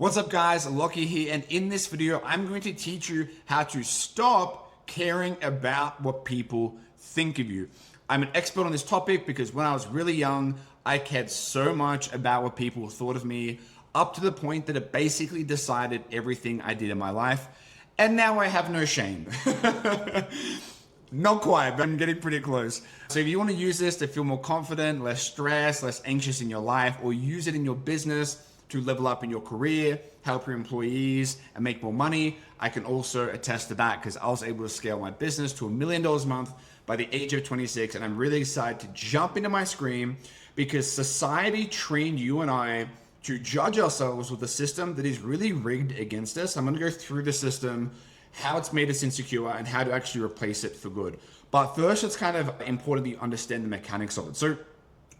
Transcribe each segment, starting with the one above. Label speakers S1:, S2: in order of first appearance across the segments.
S1: What's up guys, Lockie here, and in this video I'm going to teach you how to stop caring about what people think of you. I'm an expert on this topic because when I was really young, I cared so much about what people thought of me, up to the point that it basically decided everything I did in my life, and now I have no shame. Not quite, but I'm getting pretty close. So if you want to use this to feel more confident, less stressed, less anxious in your life, or use it in your business to level up in your career, help your employees, and make more money, I can also attest to that because I was able to scale my business to $1 million a month by the age of 26. And I'm really excited to jump into my screen because society trained you and I to judge ourselves with a system that is really rigged against us. I'm going to go through the system, how it's made us insecure, and how to actually replace it for good. But first, it's kind of important that you understand the mechanics of it. So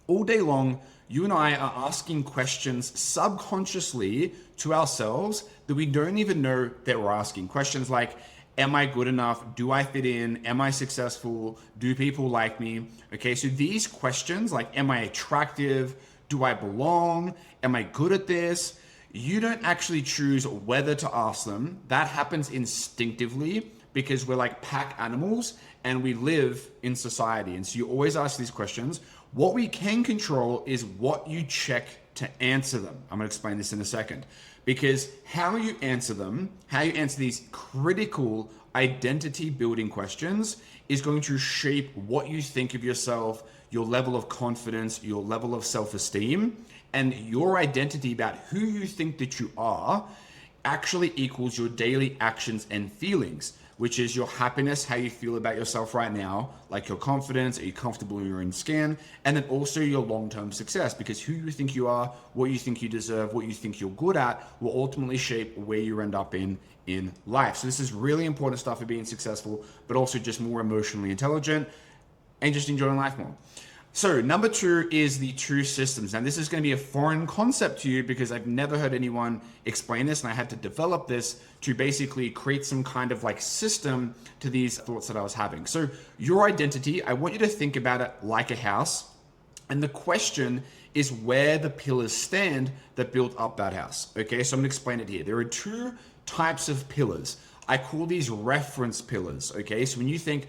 S1: all day long, you and I are asking questions subconsciously to ourselves that we don't even know that we're asking. Questions like, am I good enough? Do I fit in? Am I successful? Do people like me? Okay, so these questions like, am I attractive? Do I belong? Am I good at this? You don't actually choose whether to ask them. That happens instinctively because we're like pack animals and we live in society. And so you always ask these questions. What we can control is what you check to answer them. I'm going to explain this in a second. Because how you answer them, how you answer these critical identity building questions is going to shape what you think of yourself, your level of confidence, your level of self-esteem, and your identity about who you think that you are actually equals your daily actions and feelings, which is your happiness, how you feel about yourself right now, like your confidence, are you comfortable in your own skin, and then also your long-term success, because who you think you are, what you think you deserve, what you think you're good at will ultimately shape where you end up in life. So this is really important stuff for being successful, but also just more emotionally intelligent and just enjoying life more. So number two is the two systems. Now this is going to be a foreign concept to you because I've never heard anyone explain this, and I had to develop this to basically create some kind of like system to these thoughts that I was having. So your identity, I want you to think about it like a house, and the question is where the pillars stand that built up that house. Okay, so I'm going to explain it here. There are two types of pillars. I call these reference pillars. Okay, so when you think,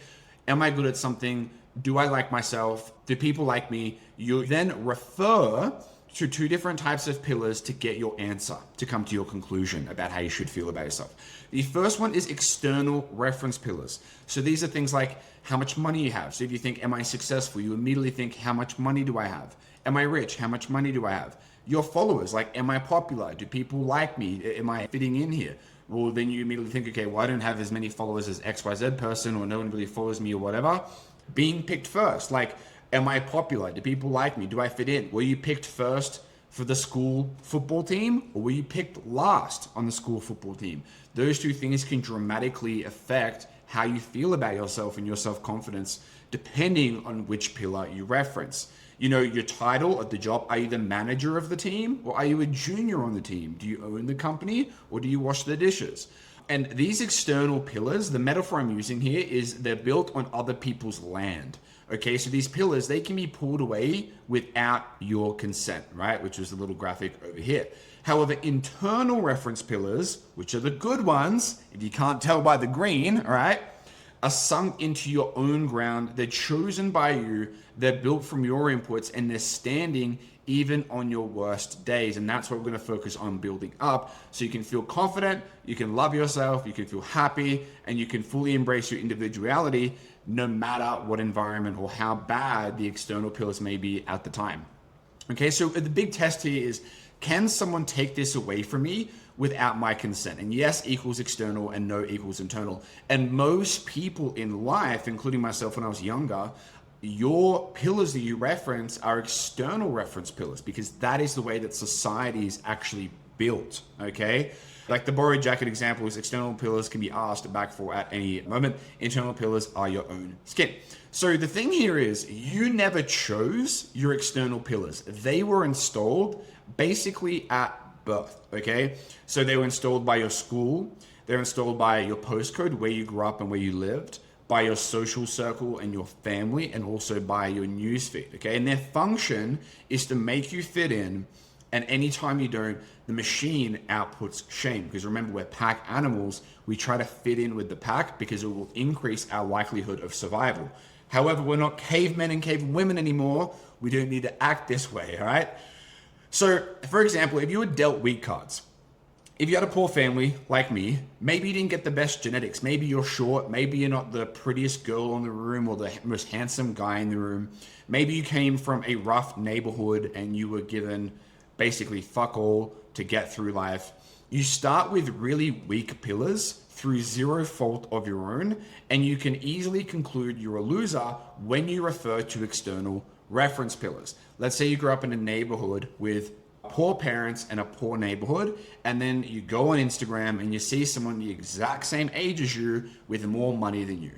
S1: am I good at something? Do I like myself? Do people like me? You then refer to two different types of pillars to get your answer, to come to your conclusion about how you should feel about yourself. The first one is external reference pillars. So these are things like how much money you have. So if you think, am I successful? You immediately think, how much money do I have? Am I rich? How much money do I have? Your followers, like, am I popular? Do people like me? Am I fitting in here? Well, then you immediately think, okay, well, I don't have as many followers as XYZ person, or no one really follows me or whatever. Being picked first, like, am I popular? Do people like me? Do I fit in? Were you picked first for the school football team, or were you picked last on the school football team? Those two things can dramatically affect how you feel about yourself and your self-confidence, depending on which pillar you reference. You know, your title at the job, are you the manager of the team, or are you a junior on the team? Do you own the company, or do you wash the dishes? And these external pillars, the metaphor I'm using here is they're built on other people's land. Okay, so these pillars, they can be pulled away without your consent, right? Which is the little graphic over here. However, internal reference pillars, which are the good ones, if you can't tell by the green, all right, are sunk into your own ground. They're chosen by you. They're built from your inputs, and they're standing even on your worst days. And that's what we're going to focus on building up, so you can feel confident, you can love yourself, you can feel happy, and you can fully embrace your individuality no matter what environment or how bad the external pillars may be at the time. Okay, so the big test here is, can someone take this away from me without my consent? And yes equals external and no equals internal. And most people in life, including myself when I was younger, your pillars that you reference are external reference pillars because that is the way that society is actually built, okay? Like the borrowed jacket example is external pillars can be asked back for at any moment. Internal pillars are your own skin. So the thing here is you never chose your external pillars. They were installed basically at birth, okay? So they were installed by your school. They're installed by your postcode, where you grew up and where you lived, by your social circle and your family, and also by your newsfeed, okay? And their function is to make you fit in And anytime you don't, the machine outputs shame. Because remember, we're pack animals. We try to fit in with the pack because it will increase our likelihood of survival. However, we're not cavemen and cavewomen anymore. We don't need to act this way, all right? So, for example, if you were dealt weak cards, if you had a poor family like me, maybe you didn't get the best genetics. Maybe you're short. Maybe you're not the prettiest girl in the room or the most handsome guy in the room. Maybe you came from a rough neighborhood and you were given basically fuck all to get through life. You start with really weak pillars through zero fault of your own, and you can easily conclude you're a loser when you refer to external reference pillars. Let's say you grew up in a neighborhood with poor parents and a poor neighborhood, and then you go on Instagram and you see someone the exact same age as you with more money than you.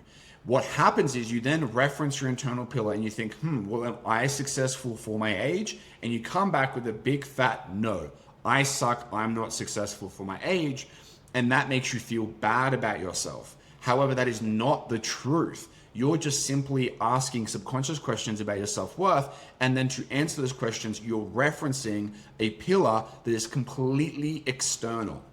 S1: What happens is you then reference your internal pillar and you think, well, am I successful for my age? And you come back with a big fat no. I suck, I'm not successful for my age. And that makes you feel bad about yourself. However, that is not the truth. You're just simply asking subconscious questions about your self-worth. And then to answer those questions, you're referencing a pillar that is completely external.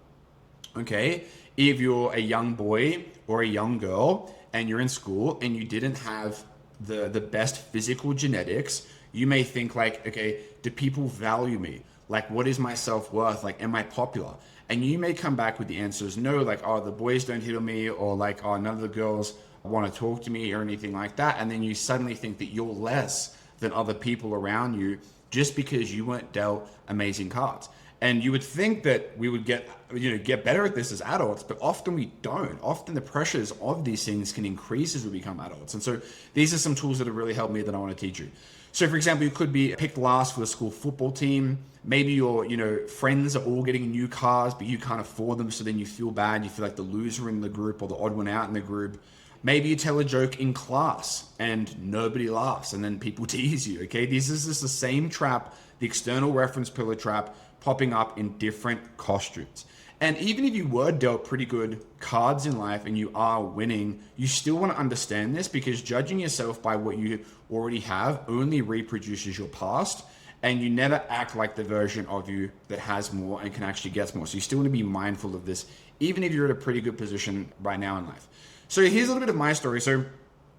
S1: Okay? If you're a young boy or a young girl and you're in school and you didn't have the best physical genetics, you may think like, okay, do people value me? Like, what is my self-worth? Like, am I popular? And you may come back with the answers no, like, oh, the boys don't hit on me, or like, oh, none of the girls want to talk to me or anything like that. And then you suddenly think that you're less than other people around you just because you weren't dealt amazing cards. And you would think that we would get better at this as adults, but often we don't. Often the pressures of these things can increase as we become adults. And so these are some tools that have really helped me that I want to teach you. So for example, you could be picked last for the school football team. Maybe your friends are all getting new cars, but you can't afford them. So then you feel bad. You feel like the loser in the group or the odd one out in the group. Maybe you tell a joke in class and nobody laughs and then people tease you, okay? This is just the same trap, the external reference pillar trap, popping up in different costumes. And even if you were dealt pretty good cards in life and you are winning, you still want to understand this, because judging yourself by what you already have only reproduces your past, and you never act like the version of you that has more and can actually get more. So you still want to be mindful of this, even if you're at a pretty good position right now in life. So here's a little bit of my story. So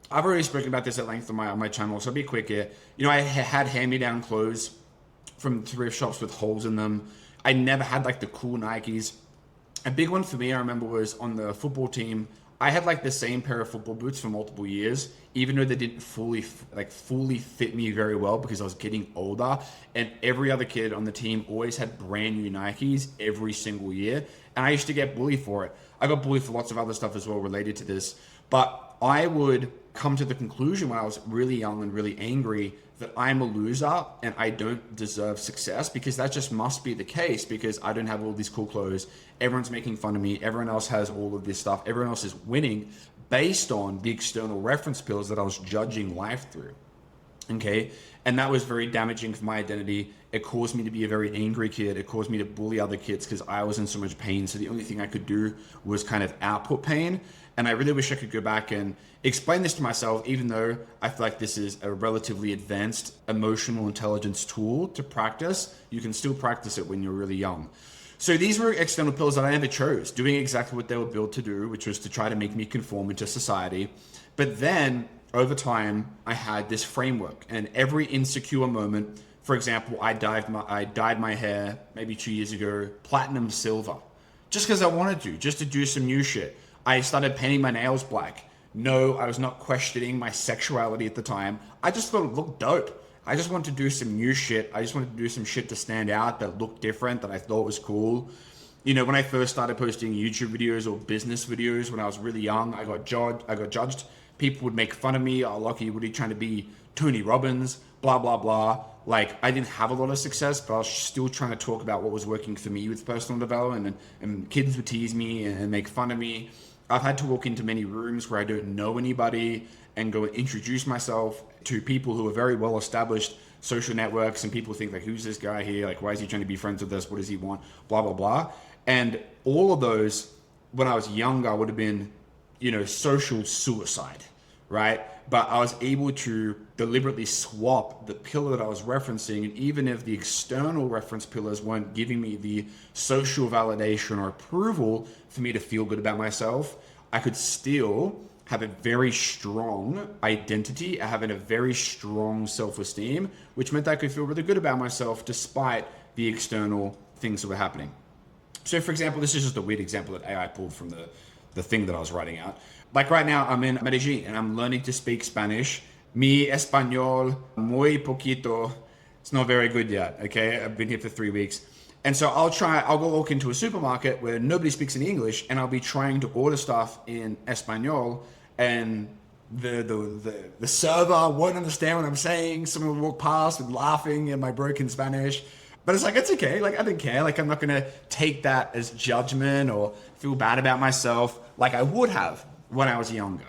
S1: I've already spoken about this at length on my channel, so I'll be quick here. I had hand-me-down clothes from thrift shops with holes in them. I never had like the cool Nikes. A big one for me, I remember, was on the football team. I had like the same pair of football boots for multiple years, even though they didn't fully fit me very well because I was getting older. And every other kid on the team always had brand new Nikes every single year. And I used to get bullied for it. I got bullied for lots of other stuff as well related to this. But I would come to the conclusion when I was really young and really angry that I'm a loser and I don't deserve success, because that just must be the case, because I don't have all these cool clothes. Everyone's making fun of me. Everyone else has all of this stuff. Everyone else is winning based on the external reference pillars that I was judging life through. Okay. And that was very damaging for my identity. It caused me to be a very angry kid. It caused me to bully other kids because I was in so much pain. So the only thing I could do was kind of output pain. And I really wish I could go back and explain this to myself, even though I feel like this is a relatively advanced emotional intelligence tool to practice. You can still practice it when you're really young. So these were external pillars that I never chose, doing exactly what they were built to do, which was to try to make me conform into society. But then over time, I had this framework, and every insecure moment, for example, I dyed my hair maybe 2 years ago, platinum silver, just because I wanted to, just to do some new shit. I started painting my nails black. No, I was not questioning my sexuality at the time. I just thought it looked dope. I just wanted to do some new shit. I just wanted to do some shit to stand out that looked different, that I thought was cool. When I first started posting YouTube videos or business videos when I was really young, I got judged. People would make fun of me. Oh, Lockie, what are you trying to be? Tony Robbins, blah, blah, blah. Like, I didn't have a lot of success, but I was still trying to talk about what was working for me with personal development, and kids would tease me and make fun of me. I've had to walk into many rooms where I don't know anybody and go and introduce myself to people who are very well established social networks, and people think like, who's this guy here? Like, why is he trying to be friends with us? What does he want? Blah, blah, blah. And all of those, when I was younger, would have been, social suicide, right? But I was able to deliberately swap the pillar that I was referencing, and even if the external reference pillars weren't giving me the social validation or approval for me to feel good about myself, I could still have a very strong identity, having a very strong self-esteem, which meant I could feel really good about myself despite the external things that were happening. So for example, this is just a weird example that AI pulled from the thing that I was writing out. Like right now, I'm in Medellin and I'm learning to speak Spanish. Mi español muy poquito. It's not very good yet, okay? I've been here for 3 weeks. And so I'll go walk into a supermarket where nobody speaks any English, and I'll be trying to order stuff in Espanol, and the server won't understand what I'm saying. Someone will walk past with laughing in my broken Spanish. But it's like, it's okay. Like, I don't care. Like, I'm not going to take that as judgment or feel bad about myself like I would have when I was younger.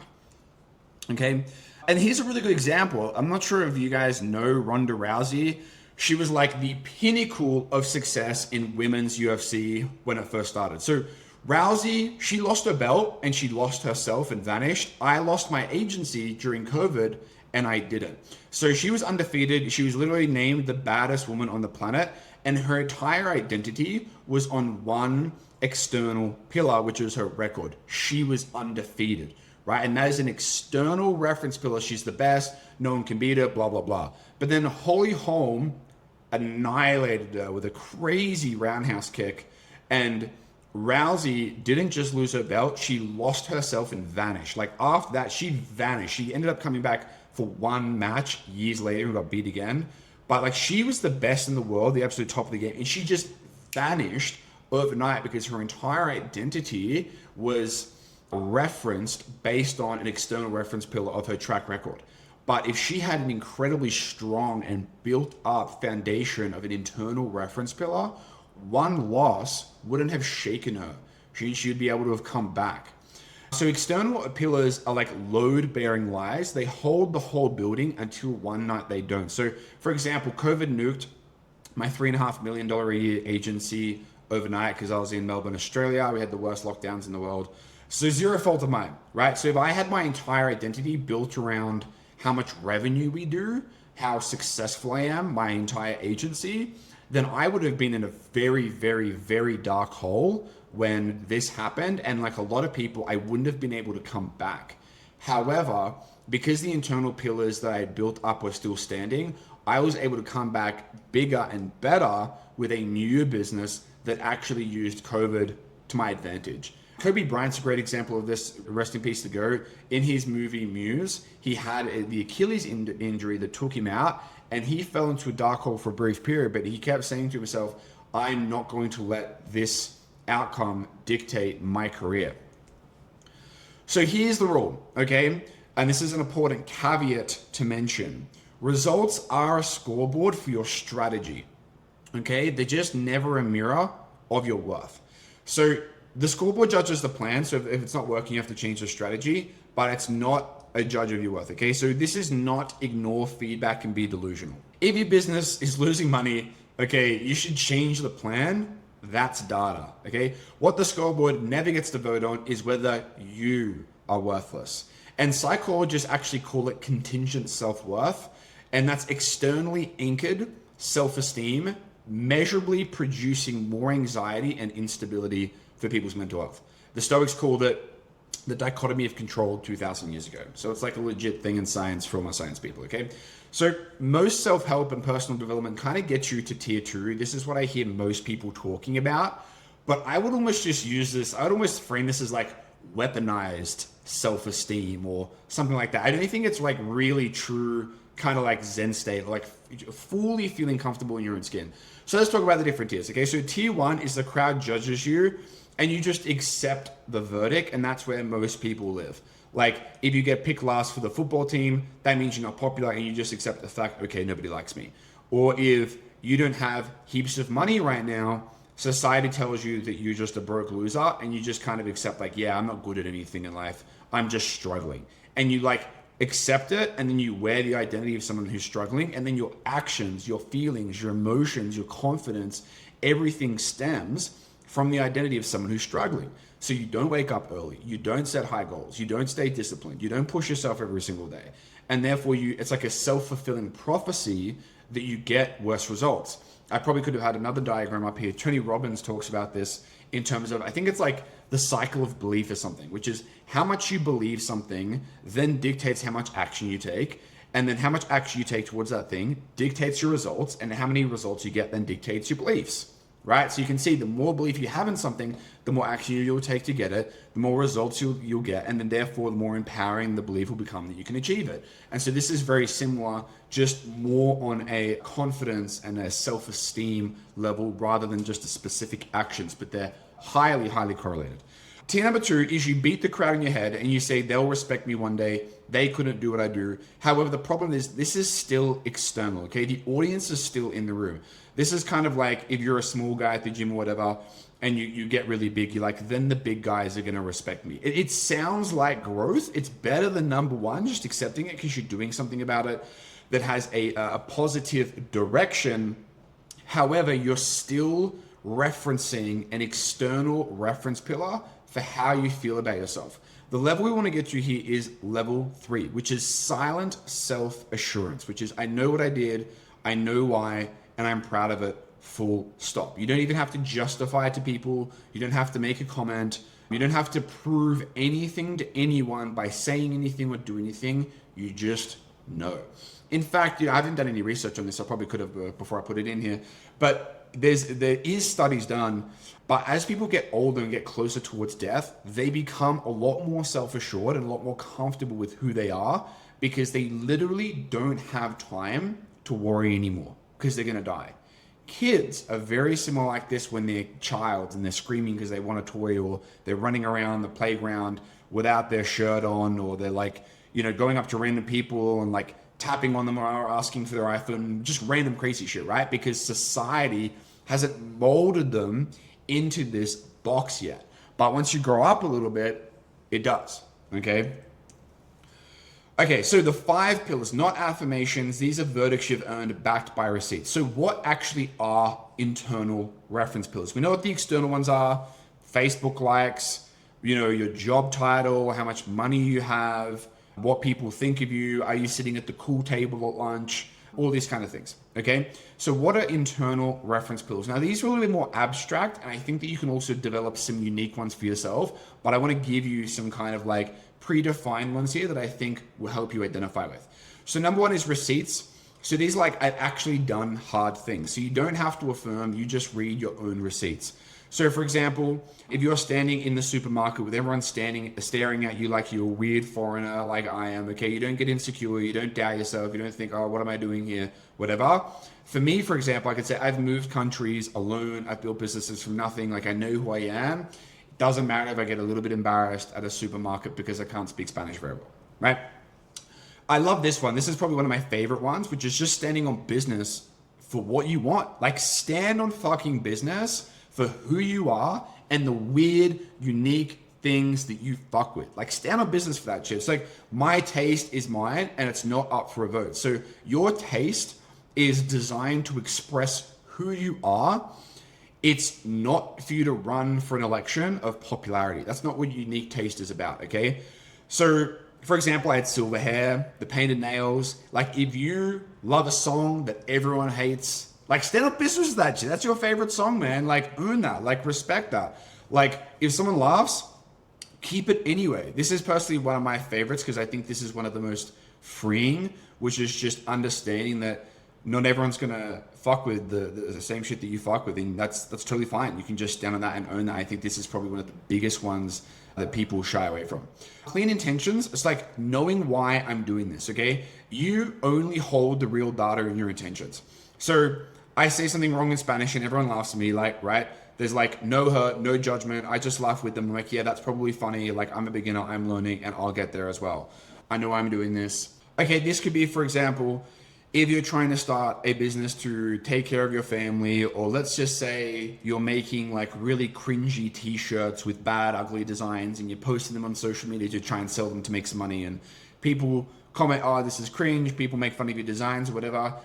S1: Okay. And here's a really good example. I'm not sure if you guys know Ronda Rousey. She was like the pinnacle of success in women's UFC when it first started. So Rousey, she lost her belt and she lost herself and vanished. I lost my agency during COVID and I didn't. So she was undefeated. She was literally named the baddest woman on the planet, and her entire identity was on one external pillar, which was her record. She was undefeated, right? And that is an external reference pillar. She's the best. No one can beat her, blah, blah, blah. But then Holly Holm annihilated her with a crazy roundhouse kick. And Rousey didn't just lose her belt, she lost herself and vanished. Like after that, she vanished. She ended up coming back for one match years later and got beat again. But like, she was the best in the world, the absolute top of the game, and she just vanished overnight because her entire identity was referenced based on an external reference pillar of her track record. But if she had an incredibly strong and built up foundation of an internal reference pillar, one loss wouldn't have shaken her. She'd be able to have come back. So external pillars are like load-bearing lies. They hold the whole building until one night they don't. So for example, COVID nuked my $3.5 million a year agency overnight because I was in Melbourne, Australia. We had the worst lockdowns in the world. So zero fault of mine, right? So if I had my entire identity built around how much revenue we do, how successful I am, my entire agency, then I would have been in a very, very, very dark hole when this happened. And like a lot of people, I wouldn't have been able to come back. However, because the internal pillars that I had built up were still standing, I was able to come back bigger and better with a new business that actually used COVID to my advantage. Kobe Bryant's a great example of this, rest in peace to go. In his movie Muse, he had the Achilles injury that took him out, and he fell into a dark hole for a brief period, but he kept saying to himself, I'm not going to let this outcome dictate my career. So here's the rule, okay? And this is an important caveat to mention. Results are a scoreboard for your strategy, okay? They're just never a mirror of your worth. So the scoreboard judges the plan. So if it's not working, you have to change the strategy, but it's not a judge of your worth, okay? So this is not ignore feedback and be delusional. If your business is losing money, okay, you should change the plan. That's data, okay? What the scoreboard never gets to vote on is whether you are worthless. And psychologists actually call it contingent self-worth, and that's externally anchored self-esteem, measurably producing more anxiety and instability for people's mental health. The Stoics called it the dichotomy of control 2,000 years ago. So it's like a legit thing in science for all my science people, okay? So most self-help and personal development kind of gets you to tier 2. This is what I hear most people talking about, but I would almost just use this, I would almost frame this as like weaponized self-esteem or something like that. I don't think it's like really true, kind of like Zen state, like fully feeling comfortable in your own skin. So let's talk about the different tiers, okay? So tier 1 is the crowd judges you and you just accept the verdict, and that's where most people live. Like if you get picked last for the football team, that means you're not popular and you just accept the fact, okay, nobody likes me. Or if you don't have heaps of money right now, society tells you that you're just a broke loser and you just kind of accept like, yeah, I'm not good at anything in life. I'm just struggling. And you like accept it, and then you wear the identity of someone who's struggling, and then your actions, your feelings, your emotions, your confidence, everything stems from the identity of someone who's struggling. So you don't wake up early, you don't set high goals, you don't stay disciplined, you don't push yourself every single day. And therefore it's like a self-fulfilling prophecy that you get worse results. I probably could have had another diagram up here. Tony Robbins talks about this in terms of, I think it's like the cycle of belief or something, which is how much you believe something then dictates how much action you take. And then how much action you take towards that thing dictates your results, and how many results you get then dictates your beliefs, right? So you can see the more belief you have in something, the more action you'll take to get it, the more results you'll get, and then therefore the more empowering the belief will become that you can achieve it. And so this is very similar, just more on a confidence and a self-esteem level rather than just the specific actions, but they're highly, highly correlated. Tier number 2 is you beat the crowd in your head and you say, they'll respect me one day. They couldn't do what I do. However, the problem is this is still external, okay? The audience is still in the room. This is kind of like if you're a small guy at the gym or whatever, and you get really big, you're like, then the big guys are going to respect me. It sounds like growth. It's better than number 1, just accepting it because you're doing something about it that has a positive direction. However, you're still referencing an external reference pillar for how you feel about yourself. The level we want to get to here is level 3, which is silent self-assurance, which is I know what I did, I know why, and I'm proud of it, full stop. You don't even have to justify it to people. You don't have to make a comment. You don't have to prove anything to anyone by saying anything or doing anything. You just know. In fact, I haven't done any research on this. I probably could have before I put it in here, but there is studies done. But as people get older and get closer towards death, they become a lot more self-assured and a lot more comfortable with who they are because they literally don't have time to worry anymore because they're going to die. Kids are very similar like this when they're child and they're screaming because they want a toy, or they're running around the playground without their shirt on, or they're like, going up to random people and like tapping on them or asking for their iPhone, just random crazy shit, right? Because society hasn't molded them into this box yet. But once you grow up a little bit, it does, okay? Okay, so the 5 pillars, not affirmations, these are verdicts you've earned backed by receipts. So what actually are internal reference pillars? We know what the external ones are: Facebook likes, your job title, how much money you have, what people think of you, are you sitting at the cool table at lunch, all these kind of things, okay? So what are internal reference pillars? Now, these are a little bit more abstract, and I think that you can also develop some unique ones for yourself, but I want to give you some kind of like predefined ones here that I think will help you identify with. So number 1 is receipts. So these are like, I've actually done hard things. So you don't have to affirm, you just read your own receipts. So for example, if you're standing in the supermarket with everyone staring at you like you're a weird foreigner like I am, okay, you don't get insecure, you don't doubt yourself, you don't think, oh, what am I doing here, whatever. For me, for example, I could say I've moved countries alone, I've built businesses from nothing, like I know who I am. Doesn't matter if I get a little bit embarrassed at a supermarket because I can't speak Spanish very well, right? I love this one. This is probably one of my favorite ones, which is just standing on business for what you want. Like, stand on fucking business for who you are and the weird, unique things that you fuck with. Like, stand on business for that shit. It's like, my taste is mine and it's not up for a vote. So your taste is designed to express who you are. It's not for you to run for an election of popularity. That's not what unique taste is about, okay? So, for example, I had silver hair, the painted nails. Like, if you love a song that everyone hates, like, stand up business with that shit. That's your favorite song, man. Like, own that. Like, respect that. Like, if someone laughs, keep it anyway. This is personally one of my favorites because I think this is one of the most freeing, which is just understanding that not everyone's gonna fuck with the same shit that you fuck with, and that's totally fine. You can just stand on that and own that. I think this is probably one of the biggest ones that people shy away from. Clean intentions, it's like knowing why I'm doing this, okay? You only hold the real data in your intentions. So I say something wrong in Spanish and everyone laughs at me, like, right? There's like no hurt, no judgment. I just laugh with them. I'm like, yeah, that's probably funny. Like, I'm a beginner, I'm learning, and I'll get there as well. I know I'm doing this. Okay, this could be, for example, if you're trying to start a business to take care of your family, or let's just say you're making like really cringy t-shirts with bad, ugly designs and you're posting them on social media to try and sell them to make some money, and people comment, oh, this is cringe, people make fun of your designs or whatever.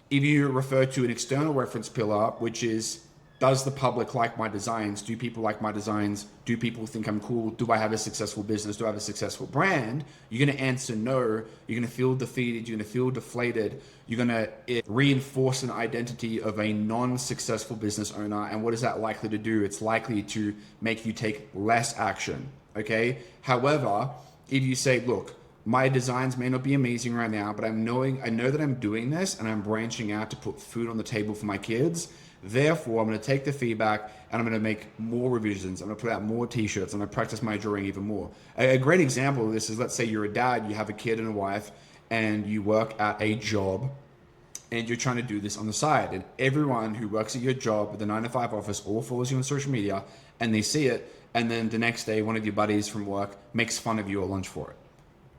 S1: If you refer to an external reference pillar, which is Does the public like my designs? Do people like my designs? Do people think I'm cool? Do I have a successful business? Do I have a successful brand? You're going to answer no. You're going to feel defeated. You're going to feel deflated. You're going to reinforce an identity of a non-successful business owner. And what is that likely to do? It's likely to make you take less action. Okay. However, if you say, look, my designs may not be amazing right now, but I know that I'm doing this and I'm branching out to put food on the table for my kids. Therefore, I'm going to take the feedback and I'm going to make more revisions. I'm going to put out more t-shirts. I'm going to practice my drawing even more. A great example of this is, let's say you're a dad, you have a kid and a wife, and you work at a job and you're trying to do this on the side. And everyone who works at your job at the 9-to-5 office all follows you on social media and they see it. And then the next day, one of your buddies from work makes fun of you at lunch for it,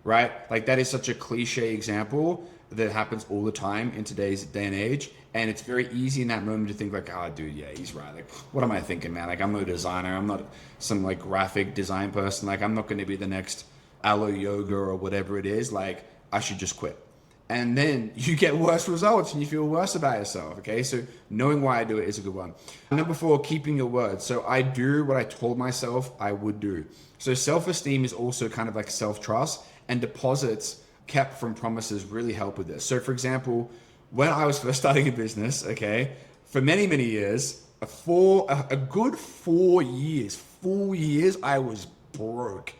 S1: right? Like, that is such a cliche example that happens all the time in today's day and age. And it's very easy in that moment to think like, oh, dude, yeah, he's right. Like, what am I thinking, man? Like, I'm no designer. I'm not some like graphic design person. Like, I'm not going to be the next Aloe Yoga or whatever it is. Like, I should just quit. And then you get worse results and you feel worse about yourself. Okay. So knowing why I do it is a good one. Number 4, keeping your word. So I do what I told myself I would do. So self-esteem is also kind of like self-trust, and deposits kept from promises really help with this. So for example, when I was first starting a business, okay, for many, many years, a good 4 years, I was broke,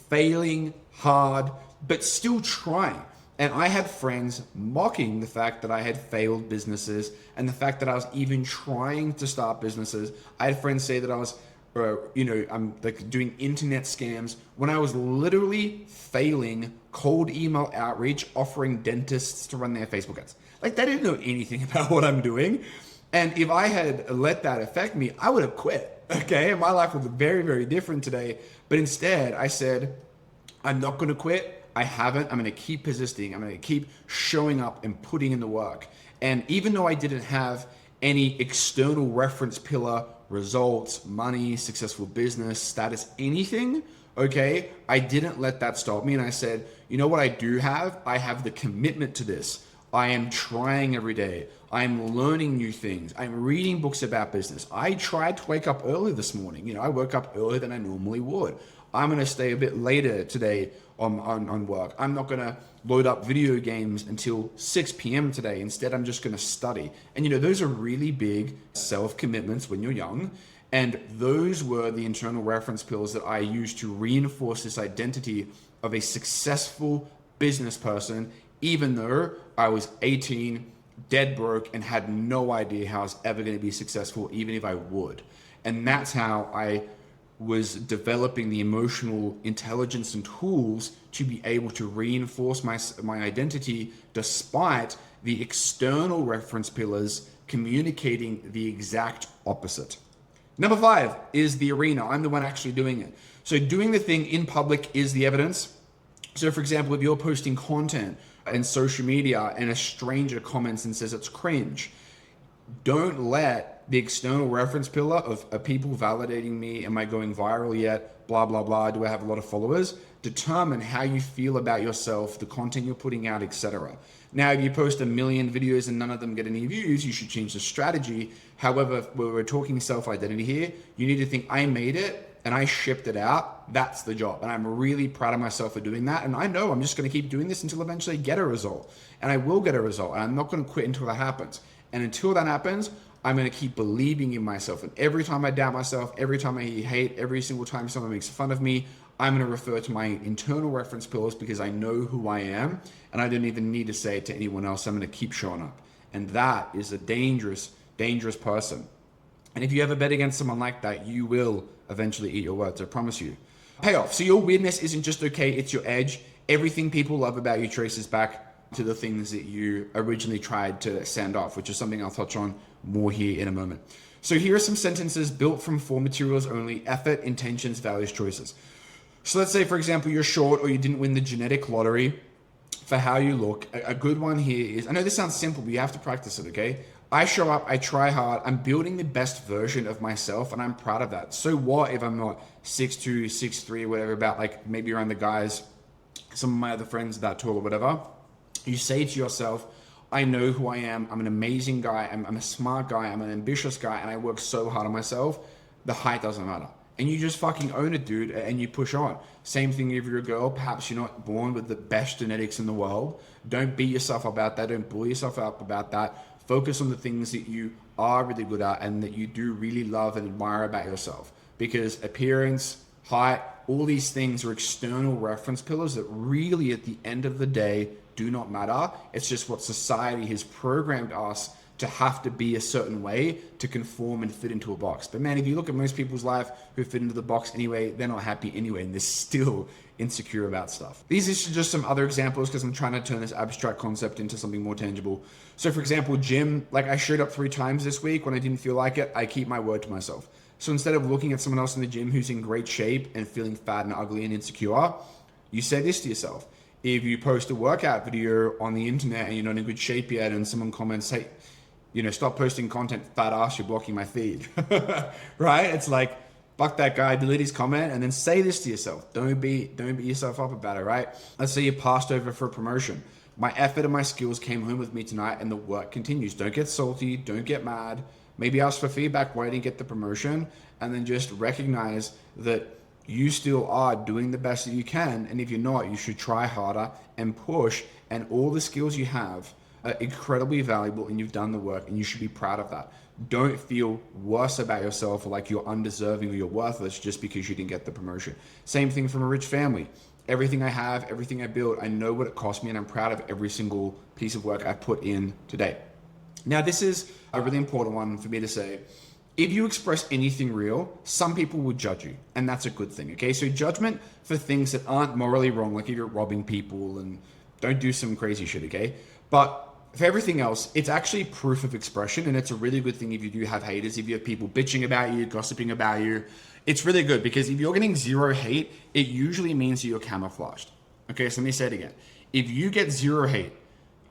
S1: failing hard, but still trying. And I had friends mocking the fact that I had failed businesses and the fact that I was even trying to start businesses. I had friends say that I was, I'm like doing internet scams when I was literally failing cold email outreach, offering dentists to run their Facebook ads. Like, they didn't know anything about what I'm doing. And if I had let that affect me, I would have quit. Okay. And my life would be very, very different today. But instead I said, I'm not going to quit. I haven't. I'm going to keep persisting. I'm going to keep showing up and putting in the work. And even though I didn't have any external reference pillar, results, money, successful business, status, anything, okay, I didn't let that stop me. And I said, you know what I do have? I have the commitment to this. I am trying every day. I'm learning new things. I'm reading books about business. I tried to wake up early this morning. I woke up earlier than I normally would. I'm going to stay a bit later today on work. I'm not going to load up video games until 6 p.m. today. Instead, I'm just going to study. And those are really big self-commitments when you're young. And those were the internal reference pillars that I used to reinforce this identity of a successful business person, even though I was 18, dead broke, and had no idea how I was ever going to be successful, even if I would. And that's how I was developing the emotional intelligence and tools to be able to reinforce my identity despite the external reference pillars communicating the exact opposite. Number 5 is the arena. I'm the one actually doing it. So doing the thing in public is the evidence. So for example, if you're posting content in social media and a stranger comments and says it's cringe, don't let the external reference pillar of people validating me, am I going viral yet, blah, blah, blah, do I have a lot of followers, determine how you feel about yourself, the content you're putting out, etc. Now, if you post 1 million videos and none of them get any views, you should change the strategy. However, when we're talking self-identity here, you need to think, I made it and I shipped it out. That's the job. And I'm really proud of myself for doing that. And I know I'm just going to keep doing this until eventually I get a result. And I will get a result. And I'm not going to quit until that happens. And until that happens, I'm going to keep believing in myself. And every time I doubt myself, every time I hate, every single time someone makes fun of me, I'm going to refer to my internal reference pillars because I know who I am. And I don't even need to say it to anyone else. I'm going to keep showing up. And that is a dangerous, dangerous person. And if you ever bet against someone like that, you will eventually eat your words. I promise you. Payoff. So your weirdness isn't just okay. It's your edge. Everything people love about you traces back to the things that you originally tried to send off, which is something I'll touch on more here in a moment. So here are some sentences built from 4 materials only: effort, intentions, values, choices. So let's say, for example, you're short or you didn't win the genetic lottery for how you look. A good one here is, I know this sounds simple, but you have to practice it, okay? I show up, I try hard, I'm building the best version of myself, and I'm proud of that. So what if I'm not 6'2", 6'3", whatever, about like maybe around the guys, some of my other friends that tall or whatever. You say to yourself, I know who I am. I'm an amazing guy. I'm a smart guy. I'm an ambitious guy. And I work so hard on myself. The height doesn't matter. And you just fucking own it, dude. And you push on. Same thing if you're a girl. Perhaps you're not born with the best genetics in the world. Don't beat yourself about that. Don't bully yourself up about that. Focus on the things that you are really good at and that you do really love and admire about yourself. Because appearance, height, all these things are external reference pillars that really at the end of the day do not matter. It's just what society has programmed us to have to be a certain way to conform and fit into a box. But man, if you look at most people's life who fit into the box anyway, they're not happy anyway, and they're still insecure about stuff. These are just some other examples because I'm trying to turn this abstract concept into something more tangible. So for example, gym, like I showed up 3 times this week when I didn't feel like it, I keep my word to myself. So instead of looking at someone else in the gym who's in great shape and feeling fat and ugly and insecure, you say this to yourself. If you post a workout video on the internet and you're not in good shape yet and someone comments, hey, stop posting content, fat ass, you're blocking my feed, right? It's like, fuck that guy, delete his comment, and then say this to yourself. Don't beat yourself up about it, right? Let's say you passed over for a promotion. My effort and my skills came home with me tonight and the work continues. Don't get salty, don't get mad. Maybe ask for feedback why you didn't get the promotion, and then just recognize that you still are doing the best that you can. And if you're not, you should try harder and push, and all the skills you have are incredibly valuable and you've done the work and you should be proud of that. Don't feel worse about yourself or like you're undeserving or you're worthless just because you didn't get the promotion. Same thing from a rich family. Everything I have, everything I build, I know what it cost me and I'm proud of every single piece of work I put in today. Now, this is a really important one for me to say. If you express anything real, some people will judge you, and that's a good thing, okay? So judgment for things that aren't morally wrong, like if you're robbing people and don't do some crazy shit, okay? But for everything else, it's actually proof of expression, and it's a really good thing if you do have haters, if you have people bitching about you, gossiping about you. It's really good because if you're getting 0 hate, it usually means that you're camouflaged. Okay, so let me say it again. If you get 0 hate,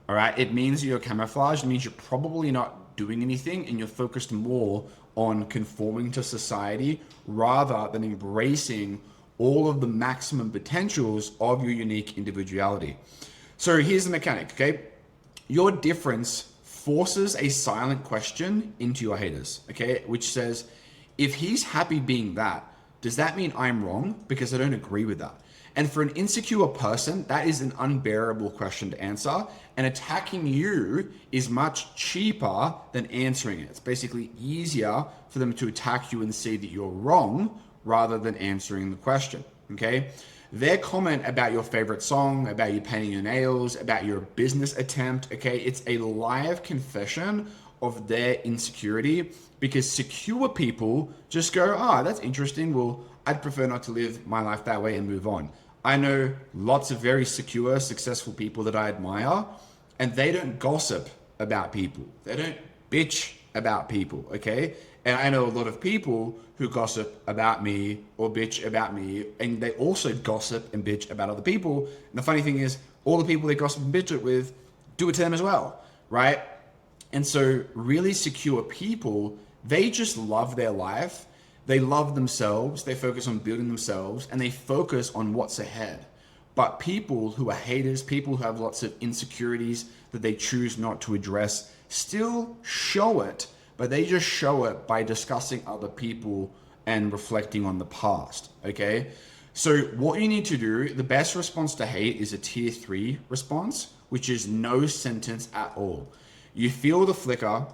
S1: all right, it means that you're camouflaged. It means you're probably not doing anything and you're focused more on conforming to society rather than embracing all of the maximum potentials of your unique individuality. So here's the mechanic, okay? Your difference forces a silent question into your haters, okay? Which says, if he's happy being that, does that mean I'm wrong? Because I don't agree with that. And for an insecure person, that is an unbearable question to answer. And attacking you is much cheaper than answering it. It's basically easier for them to attack you and say that you're wrong rather than answering the question, okay? Their comment about your favorite song, about you painting your nails, about your business attempt, okay? It's a live confession of their insecurity because secure people just go, that's interesting. Well, I'd prefer not to live my life that way and move on. I know lots of very secure, successful people that I admire, and they don't gossip about people. They don't bitch about people, okay? And I know a lot of people who gossip about me or bitch about me, and they also gossip and bitch about other people. And the funny thing is, all the people they gossip and bitch it with do it to them as well, right? And so really secure people, they just love their life. They love themselves, they focus on building themselves, and they focus on what's ahead. But people who are haters, people who have lots of insecurities that they choose not to address, still show it, but they just show it by discussing other people and reflecting on the past, okay? So what you need to do, the best response to hate is a tier 3 response, which is no sentence at all. You feel the flicker,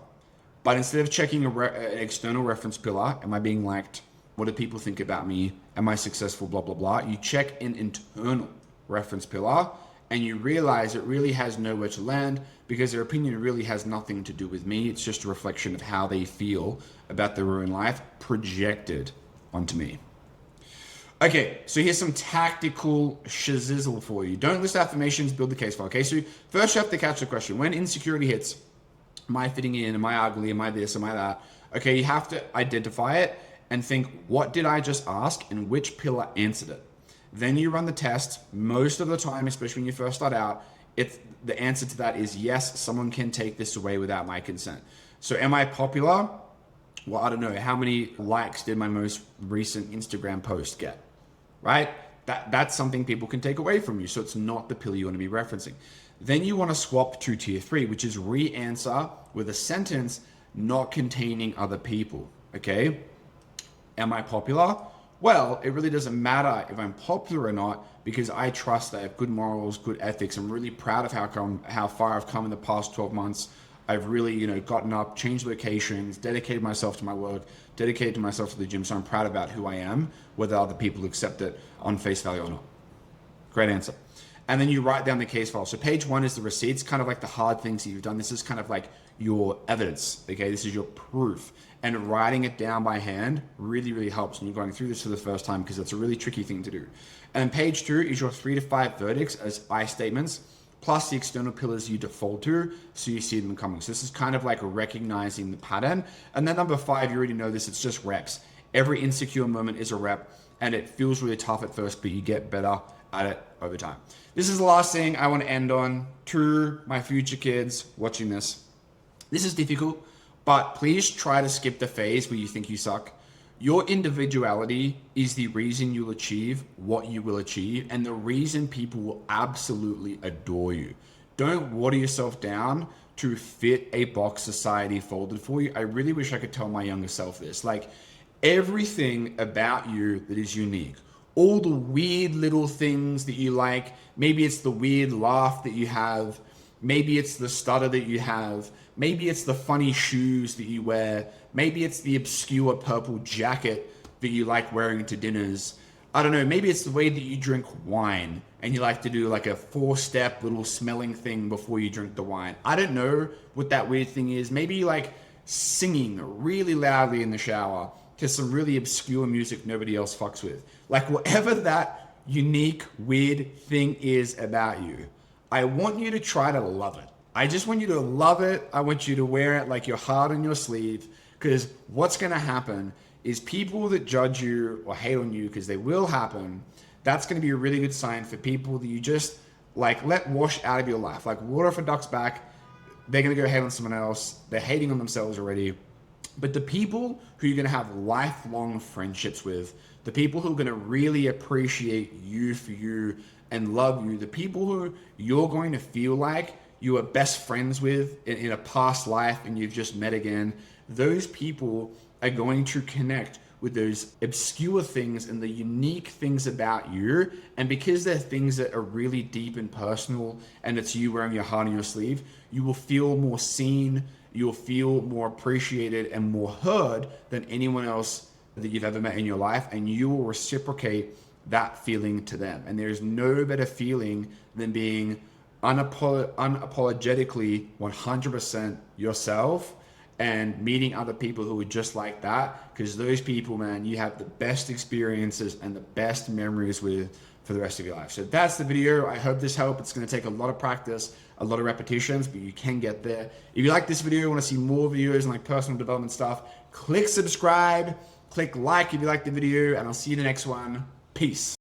S1: but instead of checking an external reference pillar, am I being liked? What do people think about me? Am I successful? Blah, blah, blah. You check an internal reference pillar and you realize it really has nowhere to land because their opinion really has nothing to do with me. It's just a reflection of how they feel about their own life projected onto me. Okay, so here's some tactical shizzle for you. Don't list affirmations, build the case file. Okay, so first you have to catch the question. When insecurity hits, am I fitting in? Am I ugly? Am I this? Am I that? Okay, you have to identify it and think, what did I just ask and which pillar answered it? Then you run the test. Most of the time, especially when you first start out, the answer to that is yes, someone can take this away without my consent. So am I popular? Well, I don't know. How many likes did my most recent Instagram post get? Right? That's something people can take away from you. So it's not the pillar you want to be referencing. Then you want to swap to tier 3, which is re-answer with a sentence not containing other people. Okay? Am I popular? Well, it really doesn't matter if I'm popular or not, because I trust that I have good morals, good ethics. I'm really proud of how far I've come in the past 12 months. I've really, gotten up, changed locations, dedicated myself to my work, dedicated myself to the gym. So I'm proud about who I am, whether other people accept it on face value or not. Great answer. And then you write down the case file. So page 1 is the receipts, kind of like the hard things that you've done. This is kind of like your evidence, okay? This is your proof. And writing it down by hand really, really helps when you're going through this for the first time, because it's a really tricky thing to do. And then page 2 is your 3 to 5 verdicts as I statements, plus the external pillars you default to, so you see them coming. So this is kind of like recognizing the pattern. And then number 5, you already know this, it's just reps. Every insecure moment is a rep, and it feels really tough at first, but you get better at it over time. This is the last thing I want to end on. To my future kids watching this, this is difficult, but please try to skip the phase where you think you suck. Your individuality is the reason you'll achieve what you will achieve, and the reason people will absolutely adore you. Don't water yourself down to fit a box society folded for you. I really wish I could tell my younger self this. Like, everything about you that is unique, all the weird little things that you like, maybe it's the weird laugh that you have, maybe it's the stutter that you have, maybe it's the funny shoes that you wear, maybe it's the obscure purple jacket that you like wearing to dinners. I don't know, maybe it's the way that you drink wine and you like to do like a 4-step little smelling thing before you drink the wine. I don't know what that weird thing is. Maybe you like singing really loudly in the shower to some really obscure music nobody else fucks with. Like, whatever that unique, weird thing is about you, I want you to try to love it. I just want you to love it. I want you to wear it like your heart on your sleeve, because what's going to happen is people that judge you or hate on you, because they will happen, that's going to be a really good sign for people that you just like let wash out of your life. Like water off a duck's back, they're going to go hate on someone else. They're hating on themselves already. But the people who you're going to have lifelong friendships with, the people who are going to really appreciate you for you and love you, the people who you're going to feel like you were best friends with in a past life and you've just met again, those people are going to connect with those obscure things and the unique things about you. And because they're things that are really deep and personal, and it's you wearing your heart on your sleeve, you will feel more seen, you'll feel more appreciated and more heard than anyone else that you've ever met in your life, and you will reciprocate that feeling to them. And there's no better feeling than being unapologetically 100% yourself and meeting other people who are just like that, because those people, man, you have the best experiences and the best memories with for the rest of your life. So that's the video. I hope this helped. It's going to take a lot of practice, a lot of repetitions, but you can get there. If you like this video, want to see more videos and like personal development stuff, click subscribe, click like if you like the video, and I'll see you in the next one. Peace.